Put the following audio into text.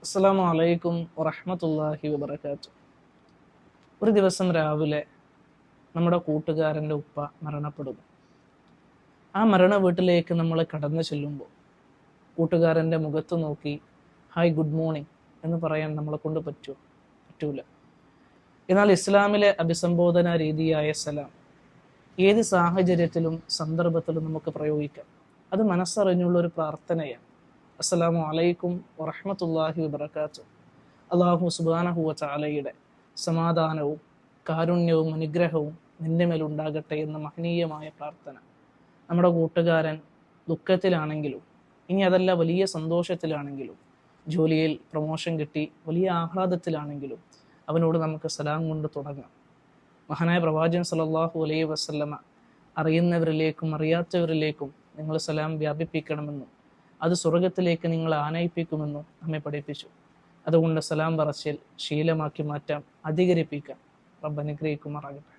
അസ്സലാമു അലൈക്കും വറഹ്മത്തുള്ളാഹി വബറകാതുഹു. ഒരു ദിവസം രാവിലെ നമ്മുടെ കൂട്ടുകാരൻ്റെ ഉപ്പ മരണപ്പെടുന്നു. ആ മരണ വീട്ടിലേക്ക് നമ്മൾ കടന്നു ചെല്ലുമ്പോൾ കൂട്ടുകാരൻ്റെ മുഖത്ത് നോക്കി ഹായ് ഗുഡ് മോർണിംഗ് എന്ന് പറയാൻ നമ്മളെ കൊണ്ട് പറ്റൂല. എന്നാൽ ഇസ്ലാമിലെ അഭിസംബോധന രീതിയായ സലാം ഏത് സാഹചര്യത്തിലും സന്ദർഭത്തിലും നമുക്ക് പ്രയോഗിക്കാം. അത് മനസ്സറിഞ്ഞുള്ളൊരു പ്രാർത്ഥനയാണ്. അസ്സലാമു അലൈക്കും വറഹ്മത്തുള്ളാഹി വബറകാതുഹു. അല്ലാഹു സുബ്ഹാനഹു വ തആലയുടെ സമാധാനവും കാരുണ്യവും അനുഗ്രഹവും നിന്റെ മേലുണ്ടാകട്ടെ എന്ന മഹനീയമായ പ്രാർത്ഥന. നമ്മുടെ കൂട്ടുകാരൻ ദുഃഖത്തിലാണെങ്കിലും ഇനി അതല്ല വലിയ സന്തോഷത്തിലാണെങ്കിലും ജോലിയിൽ പ്രൊമോഷൻ കിട്ടി വലിയ ആഹ്ലാദത്തിലാണെങ്കിലും അവനോട് നമുക്ക് സലാം കൊണ്ട് തുടങ്ങാം. മഹാനായ പ്രവാചകൻ സല്ലല്ലാഹു അലൈഹി വസല്ലമ അറിയുന്നവരിലേക്കും അറിയാത്തവരിലേക്കും നിങ്ങൾ സലാം വ്യാപിപ്പിക്കണമെന്നും അത് സ്വർഗത്തിലേക്ക് നിങ്ങൾ ആനയിപ്പിക്കുമെന്നും നമ്മെ പഠിപ്പിച്ചു. അതുകൊണ്ട് സലാം പറച്ചിൽ ശീലമാക്കി മാറ്റാം, അധികരിപ്പിക്കാം. റബ്ബ് അനുഗ്രഹിക്കുമാറാകട്ടെ.